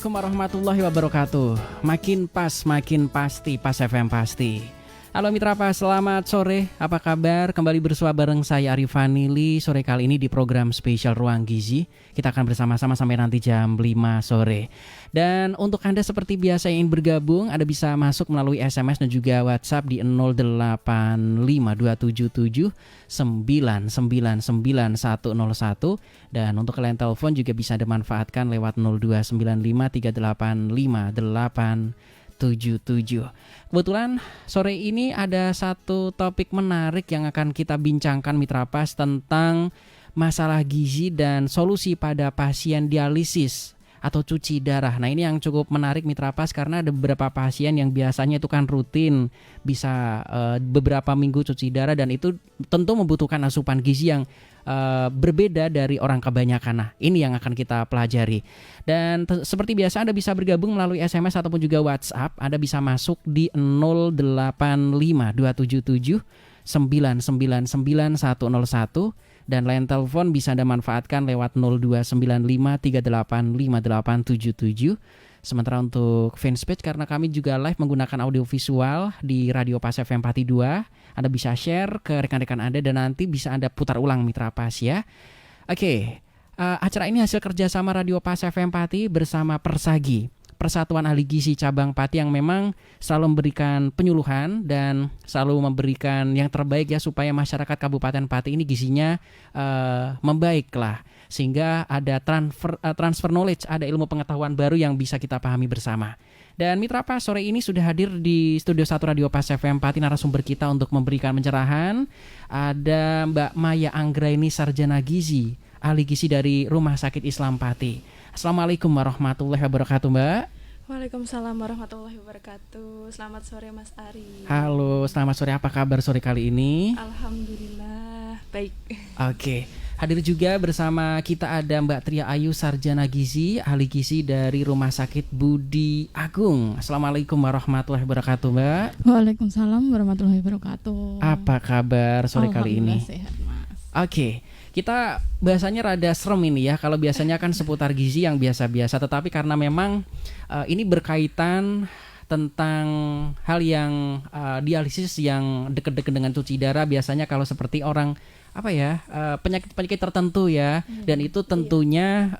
Assalamualaikum warahmatullahi wabarakatuh. Makin pas, makin pasti, Pas FM pasti. Halo Mitra Pas, selamat sore. Apa kabar? Kembali bersua bareng saya Arif Vanili. Sore kali ini di program spesial Ruang Gizi. Kita akan bersama-sama sampai nanti jam 5 sore. Dan untuk Anda seperti biasa yang ingin bergabung, Anda bisa masuk melalui SMS dan juga WhatsApp di 085277 9999101. Dan untuk kalian telepon juga bisa Anda manfaatkan lewat 0295385877. Kebetulan sore ini ada satu topik menarik yang akan kita bincangkan Mitra Pas tentang masalah gizi dan solusi pada pasien dialisis atau cuci darah. Nah, ini yang cukup menarik Mitra Pas karena ada beberapa pasien yang biasanya itu kan rutin bisa beberapa minggu cuci darah, dan itu tentu membutuhkan asupan gizi yang berbeda dari orang kebanyakan. Nah, ini yang akan kita pelajari. Dan seperti biasa Anda bisa bergabung melalui SMS ataupun juga WhatsApp. Anda bisa masuk di 085277 9999101, dan line telepon bisa Anda manfaatkan lewat 0295385877. Sementara untuk fanspage, karena kami juga live menggunakan audio visual di Radio Pas FM Pati 2, Anda bisa share ke rekan-rekan Anda dan nanti bisa Anda putar ulang Mitra Pas ya. Oke, acara ini hasil kerjasama Radio Pas FM Pati bersama Persagi, Persatuan Ahli Gizi Cabang Pati, yang memang selalu memberikan penyuluhan dan selalu memberikan yang terbaik ya supaya masyarakat Kabupaten Pati ini gizinya membaik lah, sehingga ada transfer knowledge, ada ilmu pengetahuan baru yang bisa kita pahami bersama. Dan Mitra Pas, sore ini sudah hadir di Studio 1 Radio Pas FM Pati narasumber kita untuk memberikan pencerahan. Ada Mbak Maya Anggraini, Sarjana Gizi, ahli gizi dari Rumah Sakit Islam Pati. Assalamualaikum warahmatullahi wabarakatuh, Mbak. Waalaikumsalam warahmatullahi wabarakatuh. Selamat sore Mas Ari. Halo, selamat sore. Apa kabar sore kali ini? Alhamdulillah, baik. Oke. Hadir juga bersama kita ada Mbak Tria Ayu, Sarjana Gizi, ahli gizi dari Rumah Sakit Budi Agung. Assalamualaikum warahmatullahi wabarakatuh, Mbak. Waalaikumsalam warahmatullahi wabarakatuh. Apa kabar sore kali ini? Sehat, Mas. Oke. Kita bahasanya rada serem ini ya. Kalau biasanya kan seputar gizi yang biasa-biasa, tetapi karena memang ini berkaitan tentang hal yang dialisis yang dekat-dekat dengan cuci darah. Biasanya kalau seperti orang penyakit-penyakit tertentu ya, dan itu tentunya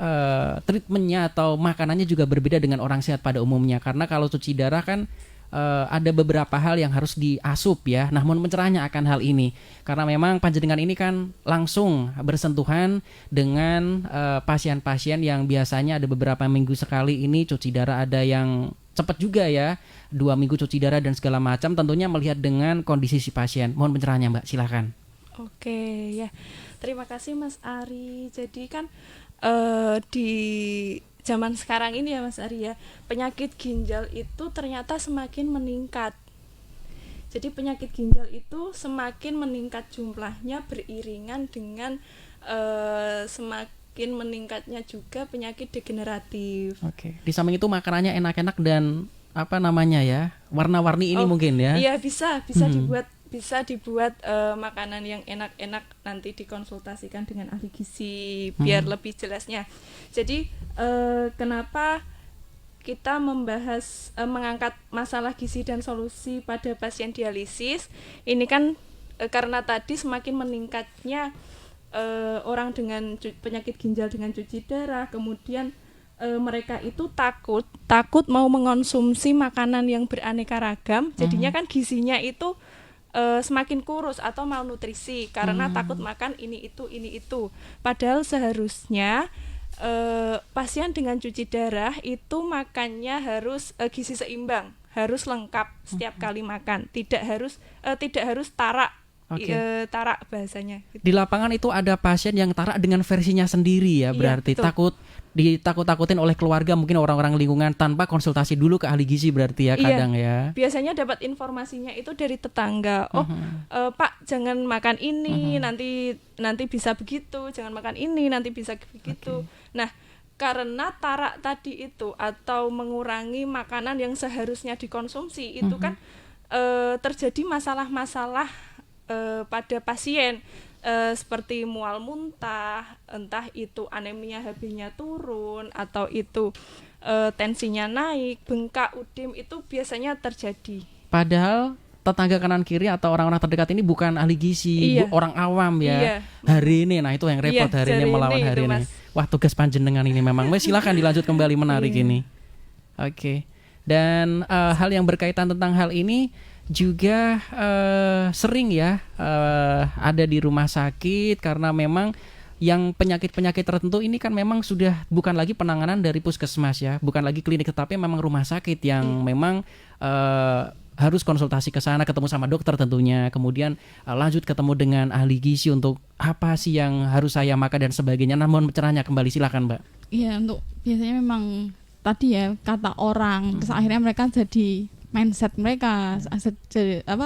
treatmentnya atau makanannya juga berbeda dengan orang sehat pada umumnya. Karena kalau cuci darah kan ada beberapa hal yang harus diasup ya. Nah, mohon pencerahannya akan hal ini karena memang panjenengan ini kan langsung bersentuhan dengan pasien-pasien yang biasanya ada beberapa minggu sekali ini cuci darah, ada yang cepat juga ya 2 minggu cuci darah dan segala macam, tentunya melihat dengan kondisi si pasien. Mohon pencerahannya Mbak, silakan. Oke ya, terima kasih Mas Ari. Jadi kan di zaman sekarang ini ya Mas Ari ya, penyakit ginjal itu ternyata semakin meningkat. Jadi penyakit ginjal itu semakin meningkat jumlahnya beriringan dengan semakin meningkatnya juga penyakit degeneratif. Oke. Di samping itu makanannya enak-enak dan warna-warni ini mungkin ya. Iya, bisa dibuat makanan yang enak-enak, nanti dikonsultasikan dengan ahli gizi biar lebih jelasnya. Jadi kenapa kita mengangkat masalah gizi dan solusi pada pasien dialisis ini kan karena tadi semakin meningkatnya orang dengan penyakit ginjal dengan cuci darah, kemudian mereka itu takut mau mengonsumsi makanan yang beraneka ragam, jadinya kan gizinya itu semakin kurus atau malnutrisi karena takut makan ini itu. Padahal seharusnya pasien dengan cuci darah itu makannya harus gizi seimbang, harus lengkap setiap kali makan, tidak harus tarak. Tarak bahasanya. Di lapangan itu ada pasien yang tarak dengan versinya sendiri ya, berarti iya, ditakut-takutin oleh keluarga, mungkin orang-orang lingkungan tanpa konsultasi dulu ke ahli gizi berarti ya kadang ya. Biasanya dapat informasinya itu dari tetangga. Pak jangan makan ini, nanti bisa begitu, jangan makan ini nanti bisa begitu. Nah, karena tarak tadi itu atau mengurangi makanan yang seharusnya dikonsumsi itu kan terjadi masalah-masalah pada pasien seperti mual muntah, entah itu anemia HB-nya turun atau itu tensinya naik, bengkak, udem itu biasanya terjadi. Padahal tetangga kanan kiri atau orang-orang terdekat ini bukan ahli gizi, Iya. orang awam ya. Iya. Hari ini, nah itu yang repot, Iya, hari ini hari melawan ini hari itu, ini. Mas. Wah, tugas panjenengan ini memang. Wes, silakan dilanjut kembali, menarik Iya. ini. Oke. Dan hal yang berkaitan tentang hal ini juga sering ya ada di rumah sakit, karena memang yang penyakit-penyakit tertentu ini kan memang sudah bukan lagi penanganan dari puskesmas ya, bukan lagi klinik, tetapi memang rumah sakit yang memang harus konsultasi ke sana, ketemu sama dokter tentunya, kemudian lanjut ketemu dengan ahli gizi untuk apa sih yang harus saya makan dan sebagainya. Namun pencerahannya kembali, silakan Mbak. Iya, untuk biasanya memang tadi ya kata orang, terus akhirnya mereka jadi mindset mereka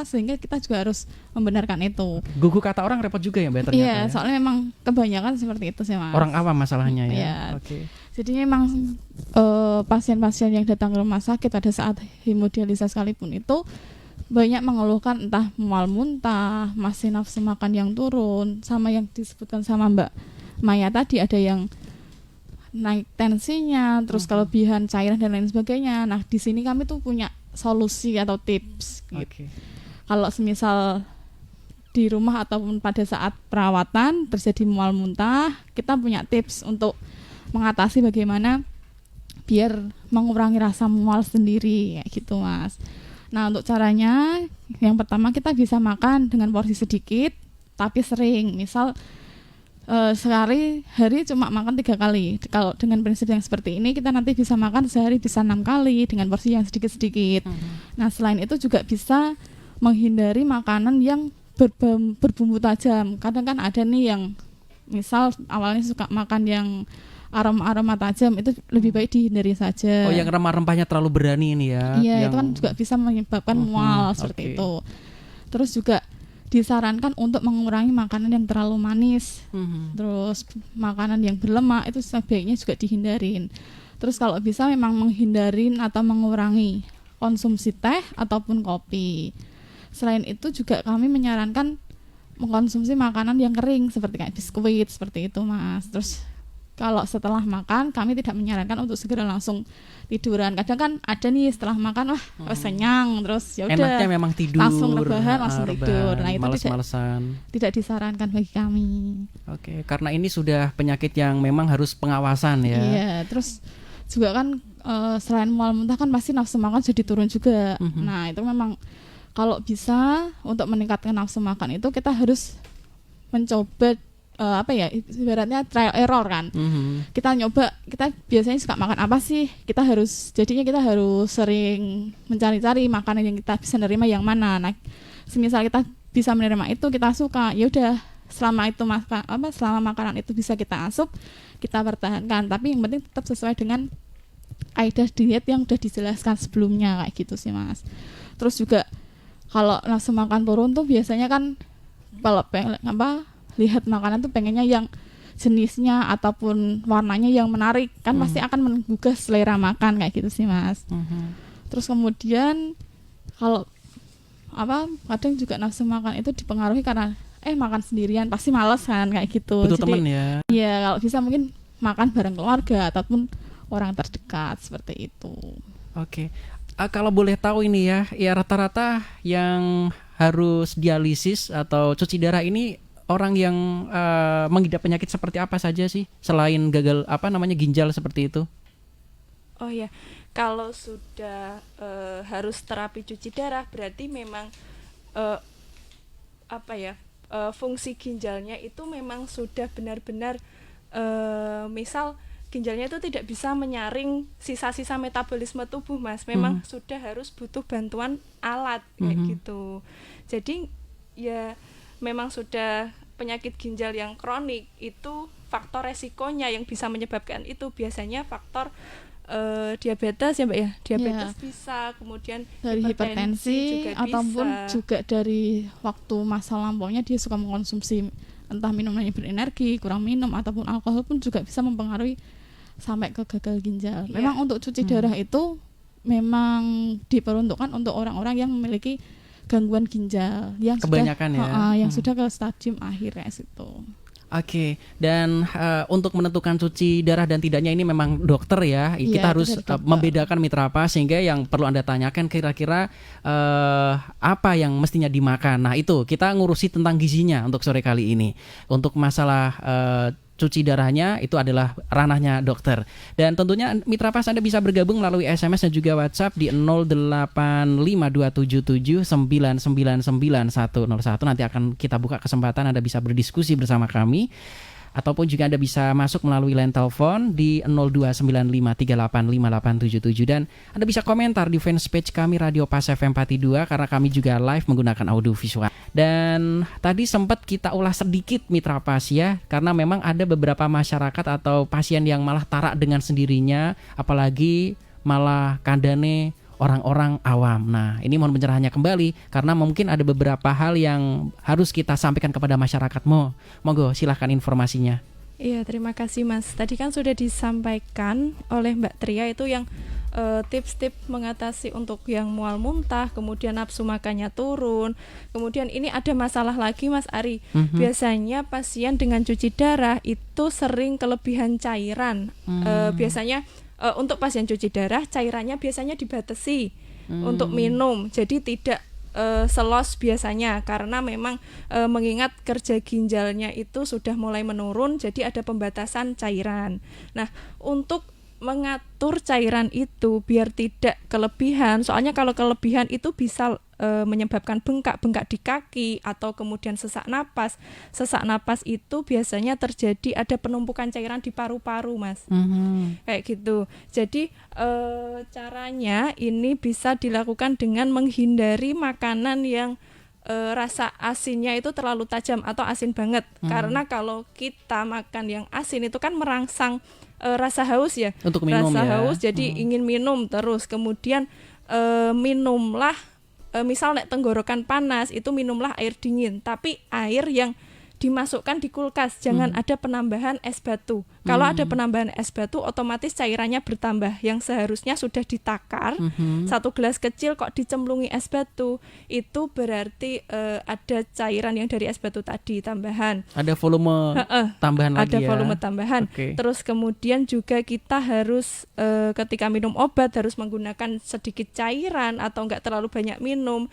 sehingga kita juga harus membenarkan itu. Gugu kata orang repot juga ya Mbak ternyata. Iya, Ya? soalnya memang kebanyakan seperti itu sih Mas. Orang awam masalahnya ya. Iya. Oke. Jadi memang pasien-pasien yang datang ke rumah sakit pada saat hemodialisa sekalipun itu banyak mengeluhkan entah mual muntah, masih nafsu makan yang turun, sama yang disebutkan sama Mbak Maya tadi, ada yang naik tensinya, terus kelebihan cairan dan lain sebagainya. Nah, di sini kami tuh punya solusi atau tips gitu. Oke. Kalau semisal di rumah ataupun pada saat perawatan terjadi mual muntah, kita punya tips untuk mengatasi bagaimana biar mengurangi rasa mual sendiri kayak gitu Mas. Nah, untuk caranya yang pertama kita bisa makan dengan porsi sedikit tapi sering. Misal sekali hari cuma makan 3 kali. Kalau dengan prinsip yang seperti ini kita nanti bisa makan sehari bisa 6 kali dengan porsi yang sedikit-sedikit. Nah, selain itu juga bisa menghindari makanan yang berbumbu tajam. Kadang kan ada nih yang misal awalnya suka makan yang aroma tajam, itu lebih baik dihindari saja. Oh, yang rempah-rempahnya terlalu berani ini ya. Iya, yang... itu kan juga bisa menyebabkan mual seperti itu. Terus juga disarankan untuk mengurangi makanan yang terlalu manis. Terus makanan yang berlemak itu sebaiknya juga dihindarin. Terus kalau bisa memang menghindarin atau mengurangi konsumsi teh ataupun kopi. Selain itu juga kami menyarankan mengkonsumsi makanan yang kering seperti kayak biskuit seperti itu Mas. Terus kalau setelah makan kami tidak menyarankan untuk segera langsung tiduran. Kadang kan ada nih setelah makan kenyang, terus ya udah enaknya memang tidur, langsung rebahan langsung tidur. Nah, itu males-malesan. Tidak disarankan bagi kami. Oke, karena ini sudah penyakit yang memang harus pengawasan ya. Iya, terus juga kan selain mual muntah kan pasti nafsu makan jadi turun juga. Nah, itu memang kalau bisa untuk meningkatkan nafsu makan itu kita harus mencoba ibaratnya trial error kan. Kita nyoba, kita biasanya suka makan apa sih, kita harus sering mencari-cari makanan yang kita bisa menerima yang mana. Nah, semisal kita bisa menerima itu, kita suka, ya udah selama makanan itu bisa kita asup, kita pertahankan. Tapi yang penting tetap sesuai dengan kaidah diet yang udah dijelaskan sebelumnya kayak gitu sih Mas. Terus juga kalau nafsu makan turun tuh biasanya kan kalau lihat makanan tuh pengennya yang jenisnya ataupun warnanya yang menarik kan, pasti akan menggugah selera makan kayak gitu sih Mas. Terus kemudian kalau kadang juga nafsu makan itu dipengaruhi karena makan sendirian pasti malas kan kayak gitu. Butuh Jadi temen ya. Iya, kalau bisa mungkin makan bareng keluarga ataupun orang terdekat seperti itu. Oke. Kalau boleh tahu ini ya rata-rata yang harus dialisis atau cuci darah ini orang yang mengidap penyakit seperti apa saja sih selain gagal ginjal seperti itu? Oh ya, kalau sudah harus terapi cuci darah berarti memang fungsi ginjalnya itu memang sudah benar-benar misal ginjalnya itu tidak bisa menyaring sisa-sisa metabolisme tubuh Mas. Memang sudah harus butuh bantuan alat kayak gitu. Jadi ya memang sudah penyakit ginjal yang kronik itu faktor resikonya yang bisa menyebabkan itu biasanya faktor diabetes ya Mbak ya. Diabetes bisa, kemudian dari hipertensi juga ataupun bisa. Juga dari waktu masa lampaunya dia suka mengkonsumsi entah minuman yang berenergi, kurang minum ataupun alkohol pun juga bisa mempengaruhi sampai ke gagal ginjal. Memang untuk cuci darah itu memang diperuntukkan untuk orang-orang yang memiliki gangguan ginjal yang kebanyakan sudah ke stadium akhir kayak situ. Oke, dan untuk menentukan cuci darah dan tidaknya ini memang dokter ya. Iya, Kita harus itu dari dokter. membedakan mitra apa, sehingga yang perlu Anda tanyakan kira-kira apa yang mestinya dimakan. Nah itu kita ngurusi tentang gizinya untuk sore kali ini. Untuk masalah cuci darahnya itu adalah ranahnya dokter. Dan tentunya Mitra Pas Anda bisa bergabung melalui SMS dan juga WhatsApp di 085277999101. Nanti akan kita buka kesempatan Anda bisa berdiskusi bersama kami. Ataupun juga Anda bisa masuk melalui line telepon di 0295385877. Dan Anda bisa komentar di fanspage kami Radio Pas FM Pati 2 karena kami juga live menggunakan audio visual. Dan tadi sempat kita ulas sedikit Mitra Pas ya, karena memang ada beberapa masyarakat atau pasien yang malah tarak dengan sendirinya, apalagi malah kandane orang-orang awam. Nah, ini mohon pencerahannya kembali karena mungkin ada beberapa hal yang harus kita sampaikan kepada masyarakat. Monggo silahkan informasinya. Iya, terima kasih Mas. Tadi kan sudah disampaikan oleh Mbak Tria itu yang tips-tips mengatasi untuk yang mual muntah, kemudian nafsu makannya turun. Kemudian ini ada masalah lagi Mas Ari. Biasanya pasien dengan cuci darah itu sering kelebihan cairan. Biasanya untuk pasien cuci darah cairannya biasanya dibatasi untuk minum, jadi tidak selos biasanya karena memang mengingat kerja ginjalnya itu sudah mulai menurun, jadi ada pembatasan cairan. Nah, untuk mengatur cairan itu biar tidak kelebihan, soalnya kalau kelebihan itu bisa menyebabkan bengkak-bengkak di kaki atau kemudian sesak napas. Sesak napas itu biasanya terjadi ada penumpukan cairan di paru-paru Mas. Kayak gitu. Jadi caranya ini bisa dilakukan dengan menghindari makanan yang rasa asinnya itu terlalu tajam atau asin banget. Karena kalau kita makan yang asin itu kan merangsang rasa haus ya. Untuk minum rasa ya. haus jadi ingin minum terus. Kemudian minumlah misal nek tenggorokan panas itu minumlah air dingin, tapi air yang dimasukkan di kulkas, jangan ada penambahan es batu. Kalau ada penambahan es batu otomatis cairannya bertambah, yang seharusnya sudah ditakar. Satu gelas kecil kok dicemplungi es batu, itu berarti ada cairan yang dari es batu tadi tambahan. Ada volume tambahan lagi Ada ya. volume tambahan. Okay. Terus kemudian juga kita harus ketika minum obat harus menggunakan sedikit cairan atau enggak terlalu banyak minum.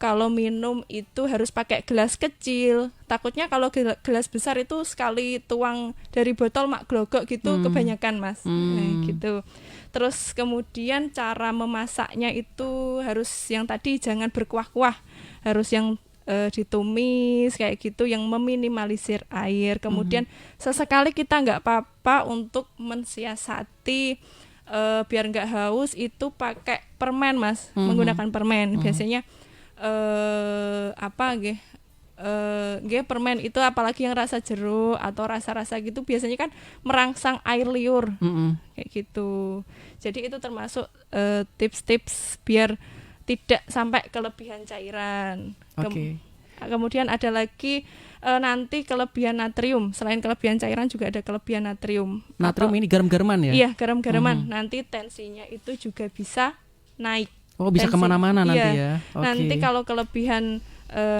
Kalau minum itu harus pakai gelas kecil. Takutnya kalau gelas besar itu sekali tuang dari botol mak glogok gitu kebanyakan Mas. Gitu. Terus kemudian cara memasaknya itu harus yang tadi jangan berkuah-kuah. Harus yang ditumis kayak gitu yang meminimalisir air. Kemudian sesekali kita nggak apa-apa untuk mensiasati biar nggak haus itu pakai permen Mas, menggunakan permen. Biasanya permen itu apalagi yang rasa jeruk atau rasa-rasa gitu biasanya kan merangsang air liur kayak gitu. Jadi itu termasuk tips-tips biar tidak sampai kelebihan cairan. Kemudian ada lagi nanti kelebihan natrium. Selain kelebihan cairan juga ada kelebihan natrium. Natrium ini garam-garaman ya? Iya, garam-garaman. Nanti tensinya itu juga bisa naik. Oh, bisa kemana-mana nanti ya? Nanti kalau kelebihan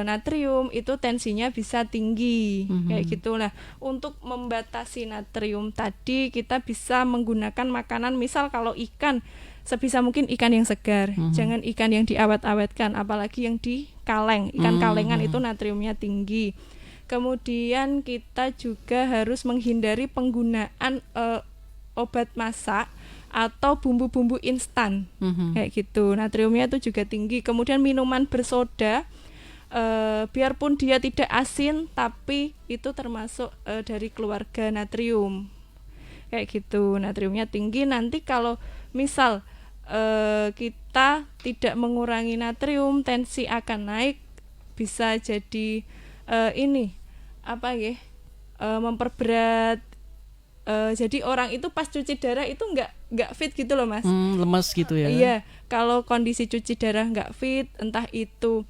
natrium itu tensinya bisa tinggi kayak gitu. Nah, untuk membatasi natrium tadi kita bisa menggunakan makanan, misal kalau ikan sebisa mungkin ikan yang segar, jangan ikan yang diawet-awetkan, apalagi yang di kaleng. Ikan kalengan itu natriumnya tinggi. Kemudian kita juga harus menghindari penggunaan obat masak atau bumbu-bumbu instan kayak gitu. Natriumnya itu juga tinggi. Kemudian minuman bersoda, biarpun dia tidak asin tapi itu termasuk dari keluarga natrium kayak gitu. Natriumnya tinggi. Nanti kalau misal kita tidak mengurangi natrium, tensi akan naik, bisa jadi memperberat. Jadi orang itu pas cuci darah itu nggak fit gitu loh Mas. Lemas gitu ya. Iya, kalau kondisi cuci darah nggak fit, entah itu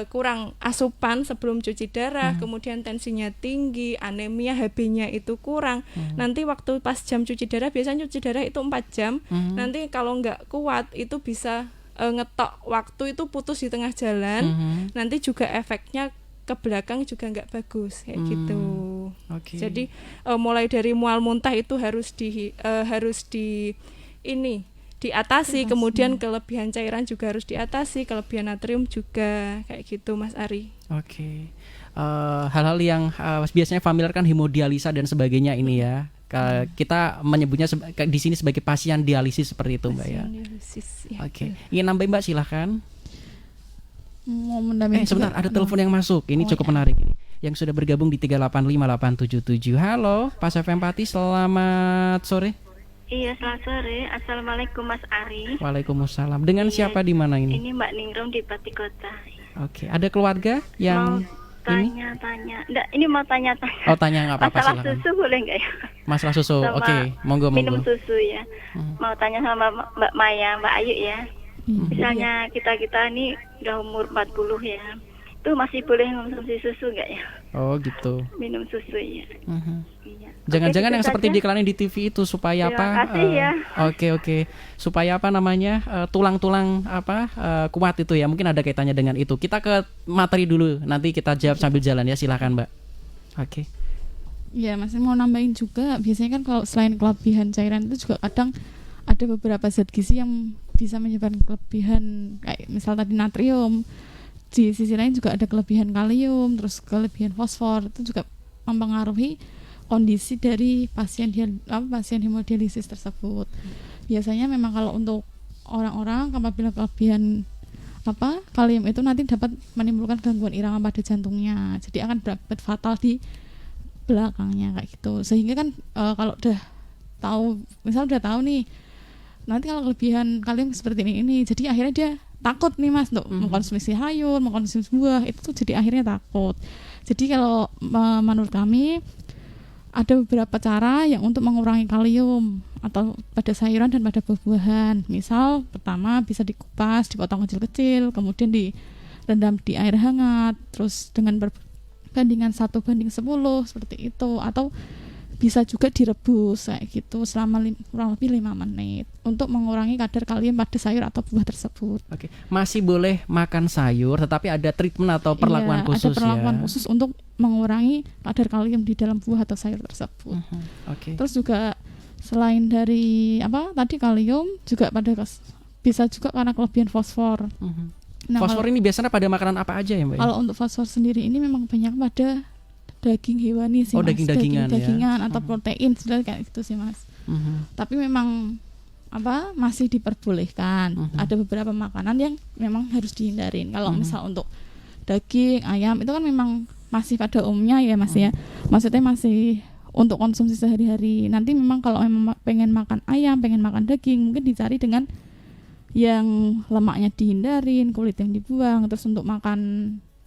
kurang asupan sebelum cuci darah, kemudian tensinya tinggi, anemia, Hb-nya itu kurang. Nanti waktu pas jam cuci darah, biasanya cuci darah itu 4 jam. Nanti kalau nggak kuat itu bisa ngetok waktu itu putus di tengah jalan. Nanti juga efeknya ke belakang juga nggak bagus kayak gitu. gitu. Oke. Jadi mulai dari mual muntah itu harus diatasi, kemudian kelebihan cairan juga harus diatasi, kelebihan natrium juga, kayak gitu Mas Ari. Oke. Hal-hal yang biasanya familiar kan hemodialisa dan sebagainya ini ya. Kita menyebutnya di sini sebagai pasien dialisis seperti itu Mbak ya. Dialisis, ya. Oke. Ingin nambahin Mbak silahkan. Mau mendampingi Sebentar, ada telepon yang masuk. Ini cukup menarik ini. Yang sudah bergabung di 3858877. Halo, Pas FM Pati, selamat sore. Iya, selamat sore. Assalamualaikum Mas Ari. Waalaikumsalam. Dengan siapa di mana ini? Ini Mbak Ningrum di Pati Kota. Oke, ada keluarga yang tanya-tanya. Enggak, ini mau tanya-tanya. Oh, tanya nggak apa-apa, masalah silakan. susu boleh nggak ya? Masalah susu. Oke, monggo. Minum susu ya. Mau tanya sama Mbak Maya, Mbak Ayu ya. Misalnya kita ini udah umur 40 ya. Itu masih boleh konsumsi susu nggak ya? Oh, gitu. Minum susu ya. Iya. Jangan-jangan yang gitu seperti saja. diiklanin di TV itu supaya Terima apa? kasih ya. Oke. Supaya apa namanya? Tulang-tulang kuat itu ya. Mungkin ada kaitannya dengan itu. Kita ke materi dulu. Nanti kita jawab sambil jalan ya. Silakan, Mbak. Oke. Ya, masih mau nambahin juga. Biasanya kan kalau selain kelebihan cairan itu juga kadang ada beberapa zat gizi yang bisa menyebabkan kelebihan, kayak misal tadi natrium. Di sisi lain juga ada kelebihan kalium, terus kelebihan fosfor. Itu juga mempengaruhi kondisi dari pasien hemodialisis tersebut. Biasanya memang kalau untuk orang-orang apabila kelebihan kalium itu nanti dapat menimbulkan gangguan irama pada jantungnya. Jadi akan berakibat fatal di belakangnya kayak gitu. Sehingga kan kalau udah tahu nih nanti kalau kelebihan kalium seperti ini, jadi akhirnya dia takut nih Mas untuk mengkonsumsi sayur, mengkonsumsi buah, itu tuh jadi akhirnya takut. Jadi kalau menurut kami ada beberapa cara yang untuk mengurangi kalium atau pada sayuran dan pada buah-buahan. Misal pertama bisa dikupas, dipotong kecil-kecil, kemudian direndam di air hangat, terus dengan perbandingan 1:10 seperti itu, atau bisa juga direbus kayak gitu selama kurang lebih 5 menit untuk mengurangi kadar kalium pada sayur atau buah tersebut. Oke. Masih boleh makan sayur tetapi ada treatment atau perlakuan khusus ada perlakuan ya. khusus untuk mengurangi kadar kalium di dalam buah atau sayur tersebut. Oke. Terus juga selain dari tadi kalium juga bisa juga karena kelebihan fosfor. Nah, fosfor ini biasanya pada makanan apa aja ya Mbak? Kalau untuk fosfor sendiri ini memang banyak pada daging hewani sih Mas. Daging-dagingan ya. Atau protein sudah kayak gitu sih Mas. Tapi memang masih diperbolehkan. Ada beberapa makanan yang memang harus dihindarin. Kalau misal untuk daging, ayam itu kan memang masih pada umumnya ya Mas ya. Maksudnya masih untuk konsumsi sehari-hari. Nanti memang kalau memang pengen makan ayam, pengen makan daging, mungkin dicari dengan yang lemaknya dihindarin, kulit yang dibuang. Terus untuk makan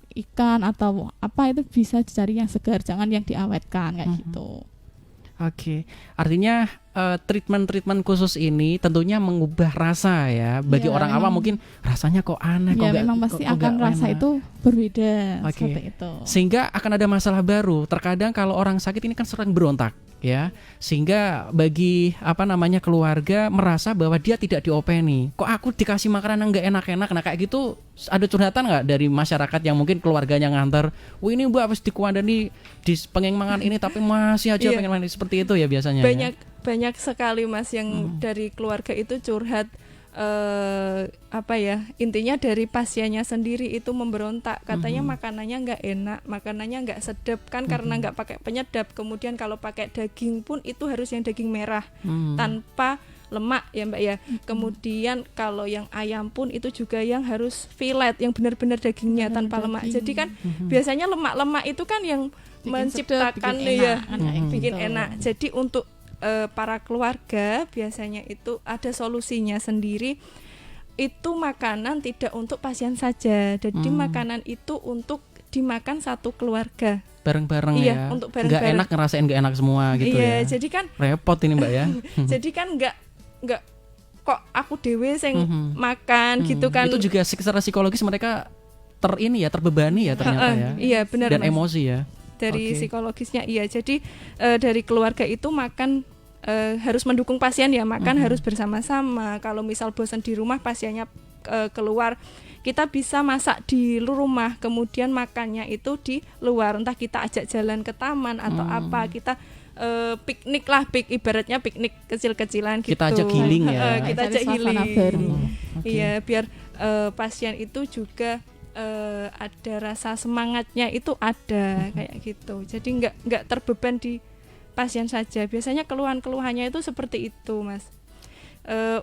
ikan atau itu bisa dicari yang segar, jangan yang diawetkan kayak gitu. Oke. Artinya treatment khusus ini tentunya mengubah rasa ya. Bagi orang awam mungkin rasanya kok aneh, kok memang pasti akan rasa itu berbeda seperti itu. Sehingga akan ada masalah baru. Terkadang kalau orang sakit ini kan sering berontak ya, sehingga bagi keluarga merasa bahwa dia tidak diopeni. Kok aku dikasih makanan yang nggak enak-enak? Nah kayak gitu ada curhatan nggak dari masyarakat yang mungkin keluarganya nganter, ini Mbak habis dikuandani di pengen mangan ini tapi masih aja pengen makan seperti itu ya biasanya. Banyak sekali Mas yang dari keluarga itu curhat. Intinya dari pasiennya sendiri itu memberontak, katanya makanannya nggak enak, makanannya nggak sedap kan karena nggak pakai penyedap. Kemudian kalau pakai daging pun itu harus yang daging merah tanpa lemak ya Mbak ya. Kemudian kalau yang ayam pun itu juga yang harus filet, yang benar-benar dagingnya tanpa lemak. Jadi kan biasanya lemak-lemak itu kan yang bikin menciptakan bikin enak. Jadi untuk para keluarga biasanya itu ada solusinya sendiri. Itu makanan tidak untuk pasien saja. Jadi makanan itu untuk dimakan satu keluarga bareng-bareng ya. Untuk bareng-bareng. Nggak enak ngerasain nggak enak semua gitu ya. Jadi kan repot ini Mbak ya. Jadi kan nggak kok aku dewe sing makan gitu kan. Itu juga secara psikologis mereka terbebani ya ternyata ya. Iya benar dan Mas. Emosi ya. Dari psikologisnya jadi dari keluarga itu makan harus mendukung pasien ya, makan harus bersama-sama. Kalau misal bosan di rumah pasiennya keluar kita bisa masak di rumah, kemudian makannya itu di luar, entah kita ajak jalan ke taman atau apa, kita piknik lah, ibaratnya piknik kecil-kecilan gitu. Kita ajak healing ya. Kita ajak suasana healing. baru. Iya, biar pasien itu juga ada rasa semangatnya itu ada kayak gitu. Jadi nggak terbeban di pasien saja. Biasanya keluhan-keluhannya itu seperti itu, Mas.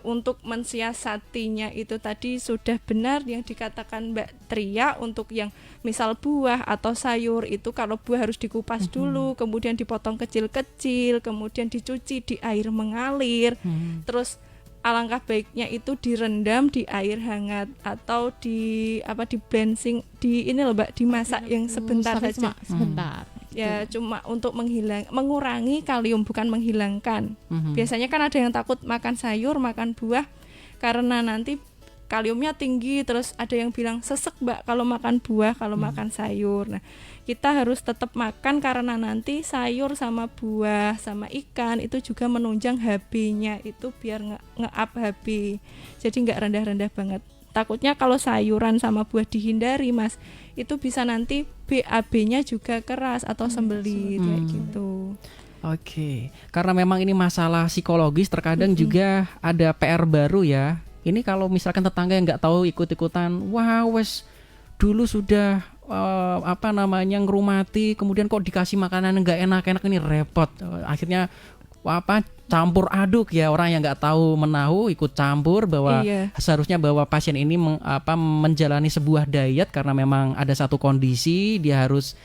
Untuk mensiasatinya itu tadi sudah benar yang dikatakan Mbak Tria, untuk yang misal buah atau sayur itu kalau buah harus dikupas dulu, kemudian dipotong kecil-kecil, kemudian dicuci di air mengalir, terus alangkah baiknya itu direndam di air hangat atau di blensing, di ini loh Mbak, dimasak yang sebentar saja. Sebentar. Ya cuma untuk mengurangi kalium, bukan menghilangkan. Biasanya kan ada yang takut makan sayur, makan buah karena nanti kaliumnya tinggi, terus ada yang bilang sesek Mbak kalau makan buah, kalau makan sayur. Nah, kita harus tetap makan karena nanti sayur sama buah sama ikan itu juga menunjang HB-nya itu biar nge-up HB. Jadi nggak rendah-rendah banget. Takutnya kalau sayuran sama buah dihindari, Mas, itu bisa nanti BAB-nya juga keras atau sembelit kayak gitu. Oke, karena memang ini masalah psikologis, terkadang juga ada PR baru ya. Ini kalau misalkan tetangga yang nggak tahu ikut-ikutan, wah wes dulu sudah ngerumati, kemudian kok dikasih makanan nggak enak-enak, ini repot. Akhirnya campur aduk ya, orang yang nggak tahu menahu ikut campur bahwa seharusnya bahwa pasien ini menjalani sebuah diet karena memang ada satu kondisi dia harus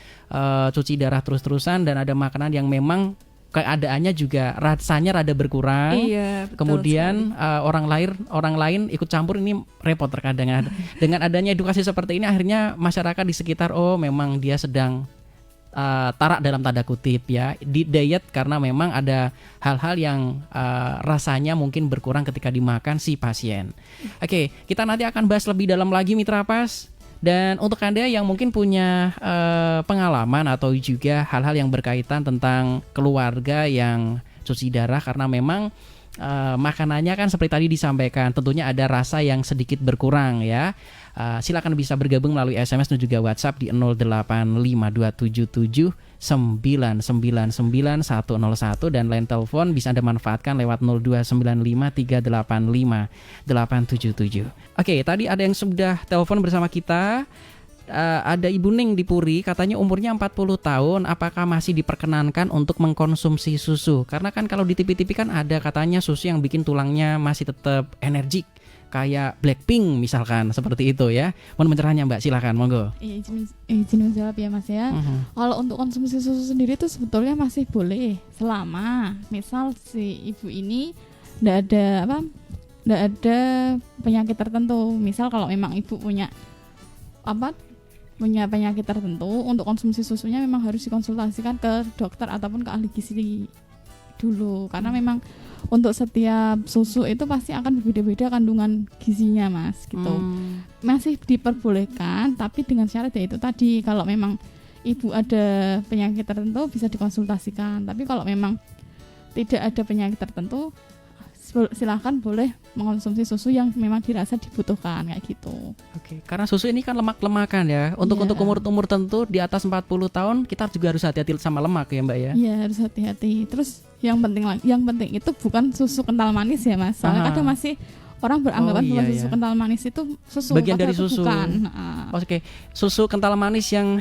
cuci darah terus-terusan dan ada makanan yang memang keadaannya juga rasanya rada berkurang. Kemudian orang lain ikut campur, ini repot terkadang. Dengan adanya edukasi seperti ini akhirnya masyarakat di sekitar memang dia sedang tarak dalam tanda kutip ya di diet karena memang ada hal-hal yang rasanya mungkin berkurang ketika dimakan si pasien. Oke, kita nanti akan bahas lebih dalam lagi Mitra Pas. Dan untuk Anda yang mungkin punya pengalaman atau juga hal-hal yang berkaitan tentang keluarga yang cuci darah karena memang makanannya kan seperti tadi disampaikan, tentunya ada rasa yang sedikit berkurang ya. Silakan bisa bergabung melalui SMS dan juga WhatsApp di 085277999101 dan line telepon bisa Anda manfaatkan lewat 0295385877. Oke, tadi ada yang sudah telepon bersama kita. Ada Ibu Ning di Puri, katanya umurnya 40 tahun, apakah masih diperkenankan untuk mengkonsumsi susu? Karena kan kalau di TV-TV kan ada katanya susu yang bikin tulangnya masih tetap energik, kayak Blackpink misalkan, seperti itu ya. Mohon pencerahannya Mbak, silakan, monggo. Izin menjawab ya Mas ya. Kalau untuk konsumsi susu sendiri itu sebetulnya masih boleh selama misal si ibu ini nggak ada penyakit tertentu. Misal kalau memang ibu punya penyakit tertentu, untuk konsumsi susunya memang harus dikonsultasikan ke dokter ataupun ke ahli gizi dulu, karena memang untuk setiap susu itu pasti akan berbeda-beda kandungan gizinya Mas gitu. Masih diperbolehkan tapi dengan syarat ya itu tadi, kalau memang ibu ada penyakit tertentu bisa dikonsultasikan, tapi kalau memang tidak ada penyakit tertentu silahkan boleh mengkonsumsi susu yang memang dirasa dibutuhkan kayak gitu. Oke, karena susu ini kan lemak-lemakan ya. Untuk umur tentu di atas 40 tahun kita juga harus hati-hati sama lemak ya Mbak ya. Iya, harus hati-hati. Terus yang penting itu bukan susu kental manis ya Mas. Soalnya kadang masih orang beranggapan bahwa susu kental manis itu susu bagian dari susu. Bukan. Oke, susu kental manis yang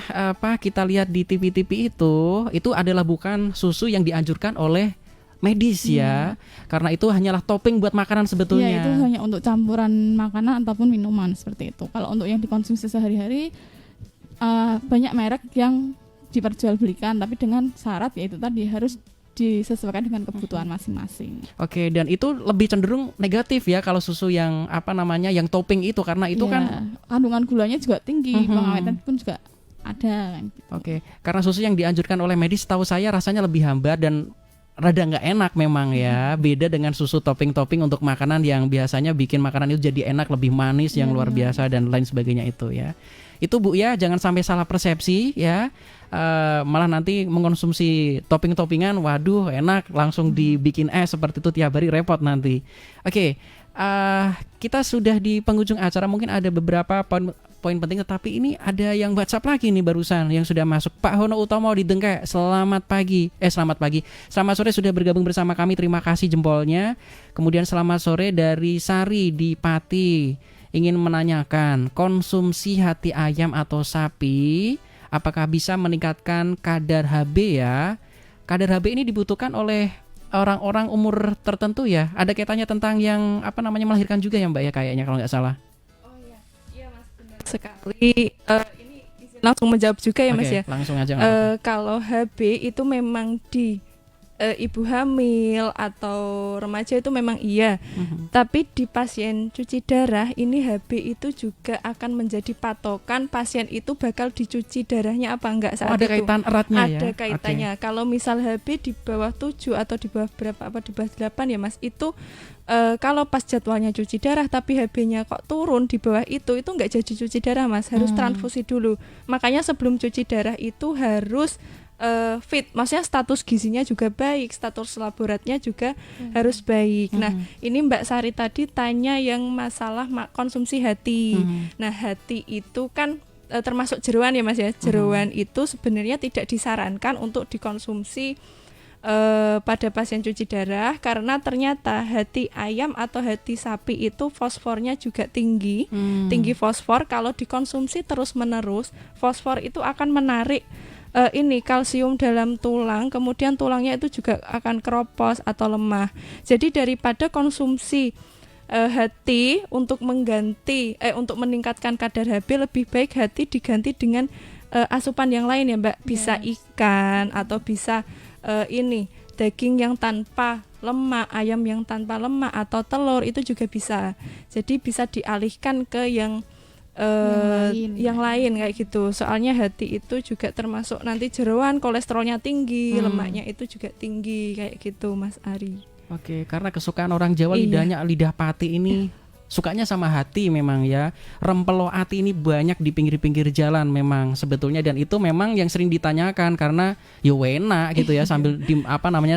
kita lihat di TV-TV itu adalah bukan susu yang dianjurkan oleh medis ya, karena itu hanyalah topping buat makanan sebetulnya. Iya, itu hanya untuk campuran makanan ataupun minuman seperti itu. Kalau untuk yang dikonsumsi sehari-hari banyak merek yang diperjualbelikan, tapi dengan syarat yaitu tadi harus disesuaikan dengan kebutuhan masing-masing. Oke, dan itu lebih cenderung negatif ya kalau susu yang yang topping itu, karena itu kan kandungan gulanya juga tinggi, pengawetan pun juga ada. Oke, karena susu yang dianjurkan oleh medis tahu saya rasanya lebih hambar dan rada nggak enak memang ya. Beda dengan susu topping-topping untuk makanan yang biasanya bikin makanan itu jadi enak, lebih manis yang luar biasa dan lain sebagainya itu ya. Itu Bu ya, jangan sampai salah persepsi ya. Malah nanti mengkonsumsi topping-toppingan, waduh enak, langsung dibikin es seperti itu tiap hari, repot nanti. Oke, kita sudah di penghujung acara, mungkin ada beberapa poin penting, tetapi ini ada yang WhatsApp lagi nih barusan yang sudah masuk. Pak Hono Utomo di Dengkek, selamat pagi. Selamat sore sudah bergabung bersama kami, terima kasih jempolnya. Kemudian selamat sore dari Sari di Pati, ingin menanyakan konsumsi hati ayam atau sapi apakah bisa meningkatkan kadar HB ya? Kadar HB ini dibutuhkan oleh orang-orang umur tertentu ya. Ada kaitannya tentang yang melahirkan juga ya Mbak ya, kayaknya kalau nggak salah. Oh iya Mas, benar sekali. Ini izin langsung menjawab juga ya Mas ya. Langsung aja. Kalau HB itu memang di ibu hamil atau remaja itu memang iya. Tapi di pasien cuci darah ini HB itu juga akan menjadi patokan pasien itu bakal dicuci darahnya apa enggak saat ada itu. kaitan eratnya ya. Ada kaitannya. Kalau misal HB di bawah 7 atau di bawah di bawah 8 ya Mas, itu kalau pas jadwalnya cuci darah tapi HB-nya kok turun di bawah itu enggak jadi cuci darah Mas, harus transfusi dulu. Makanya sebelum cuci darah itu harus fit, maksudnya status gizinya juga baik, status laboratnya juga harus baik. Nah, ini Mbak Sari tadi tanya yang masalah konsumsi hati. Nah, hati itu kan termasuk jeroan ya Mas ya. Jeroan itu sebenarnya tidak disarankan untuk dikonsumsi pada pasien cuci darah, karena ternyata hati ayam atau hati sapi itu fosfornya juga tinggi fosfor. Kalau dikonsumsi terus-menerus, fosfor itu akan menarik kalsium dalam tulang, kemudian tulangnya itu juga akan keropos atau lemah. Jadi daripada konsumsi hati untuk untuk meningkatkan kadar HB, lebih baik hati diganti dengan asupan yang lain ya Mbak. Bisa ikan atau bisa daging yang tanpa lemak, ayam yang tanpa lemak atau telur itu juga bisa. Jadi bisa dialihkan ke yang lain kayak gitu. Soalnya hati itu juga termasuk nanti jeroan, kolesterolnya tinggi, lemaknya itu juga tinggi kayak gitu Mas Ari. Oke, karena kesukaan orang Jawa lidahnya lidah pati ini sukanya sama hati memang ya. Rempelo ati ini banyak di pinggir-pinggir jalan memang sebetulnya, dan itu memang yang sering ditanyakan karena enak gitu ya sambil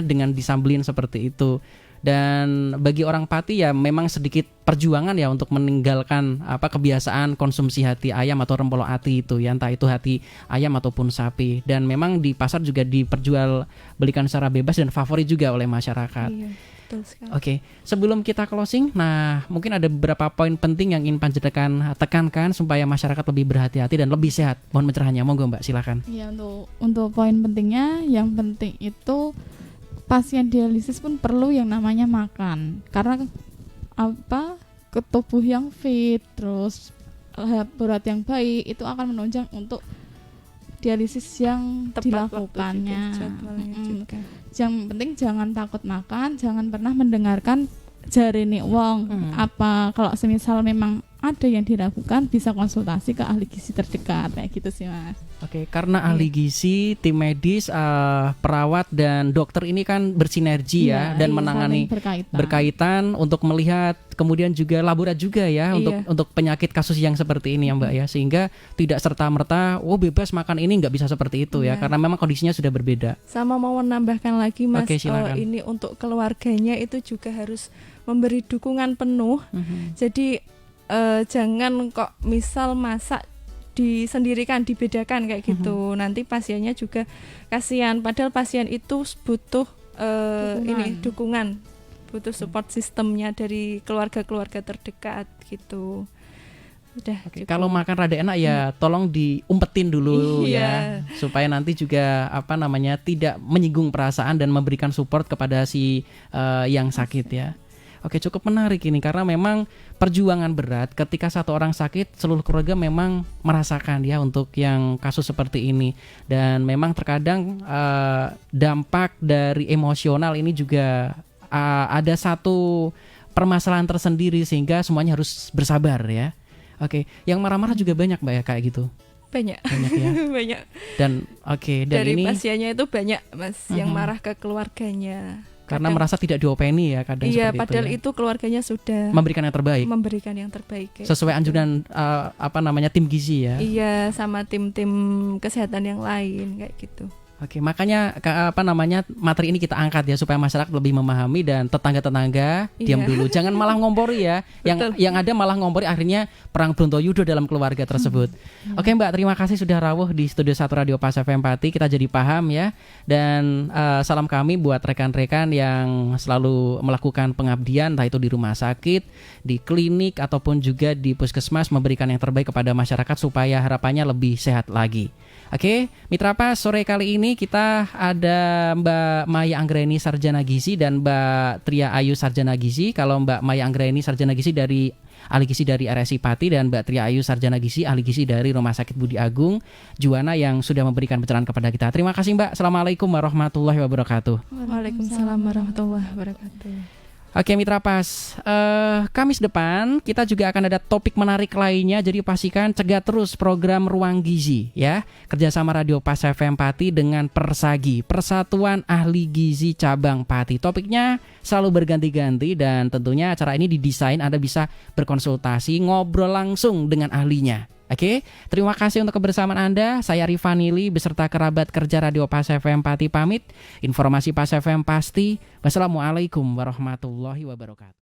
dengan disambelin seperti itu. Dan bagi orang Pati ya memang sedikit perjuangan ya untuk meninggalkan kebiasaan konsumsi hati ayam atau rempelo ati itu ya, entah itu hati ayam ataupun sapi. Dan memang di pasar juga diperjualbelikan secara bebas dan favorit juga oleh masyarakat. Iya, betul sekali. Oke, sebelum kita closing, nah mungkin ada beberapa poin penting yang ingin Panjenengan tekankan supaya masyarakat lebih berhati-hati dan lebih sehat. Mohon pencerahannya, monggo Mbak, silakan. Iya, untuk poin pentingnya, yang penting itu pasien dialisis pun perlu yang namanya makan, karena tubuh yang fit, terus berat yang baik itu akan menunjang untuk dialisis yang tepat dilakukannya. Juga. Yang penting jangan takut makan, jangan pernah mendengarkan jarene wong. Kalau semisal memang ada yang diragukan, bisa konsultasi ke ahli gizi terdekat kayak gitu sih Mas. Oke, karena ahli gizi, tim medis, perawat dan dokter ini kan bersinergi ya dan menangani berkaitan untuk melihat, kemudian juga laborat juga ya untuk penyakit kasus yang seperti ini ya Mbak ya, sehingga tidak serta-merta bebas makan ini, nggak bisa seperti itu ya, karena memang kondisinya sudah berbeda. Sama mau menambahkan lagi Mas, ini untuk keluarganya itu juga harus memberi dukungan penuh. Jadi jangan kok misal masak disendirikan, dibedakan kayak gitu. Nanti pasiennya juga kasihan, padahal pasien itu butuh dukungan, butuh support sistemnya dari keluarga-keluarga terdekat gitu. Udah. Kalau makan rada enak ya tolong diumpetin dulu ya, supaya nanti juga tidak menyinggung perasaan dan memberikan support kepada si yang sakit ya. Oke, cukup menarik ini karena memang perjuangan berat ketika satu orang sakit, seluruh keluarga memang merasakan ya untuk yang kasus seperti ini. Dan memang terkadang dampak dari emosional ini juga ada satu permasalahan tersendiri sehingga semuanya harus bersabar ya. Oke, yang marah-marah juga banyak Mbak ya kayak gitu. Banyak ya. Banyak. Dan dari ini pasiennya itu banyak Mas yang marah ke keluarganya. Karena merasa tidak diopeni ya kadang seperti itu. Iya, padahal itu keluarganya sudah memberikan yang terbaik. Sesuai anjuran tim gizi ya. Iya, sama tim-tim kesehatan yang lain kayak gitu. Oke, makanya materi ini kita angkat ya supaya masyarakat lebih memahami dan tetangga-tetangga diam dulu, jangan malah ngompori ya. Yang ada malah ngompori, akhirnya perang Brontoyudo dalam keluarga tersebut. Oke Mbak, terima kasih sudah rawuh di Studio 1 Radio Pas FM Pati. Kita jadi paham ya. Dan salam kami buat rekan-rekan yang selalu melakukan pengabdian, entah itu di rumah sakit, di klinik ataupun juga di puskesmas, memberikan yang terbaik kepada masyarakat supaya harapannya lebih sehat lagi. Oke, Mitra Pas, sore kali ini kita ada Mbak Maya Anggreni Sarjana Gizi dan Mbak Tria Ayu Sarjana Gizi. Kalau Mbak Maya Anggreni Sarjana Gizi dari ahli gizi dari RSI Pati dan Mbak Tria Ayu Sarjana Gizi ahli gizi dari Rumah Sakit Budi Agung Juwana yang sudah memberikan pencerahan kepada kita. Terima kasih Mbak. Assalamualaikum warahmatullahi wabarakatuh. Waalaikumsalam warahmatullahi wabarakatuh. Oke Mitra Pas, Kamis depan kita juga akan ada topik menarik lainnya. Jadi pastikan cegah terus program Ruang Gizi ya, kerjasama Radio Pas FM Pati dengan Persagi, Persatuan Ahli Gizi Cabang Pati. Topiknya selalu berganti-ganti dan tentunya acara ini didesain Anda bisa berkonsultasi, ngobrol langsung dengan ahlinya. Oke, terima kasih untuk kebersamaan Anda. Saya Rifanili beserta kerabat kerja Radio Pas FM Pati pamit. Informasi Pas FM pasti. Wassalamualaikum warahmatullahi wabarakatuh.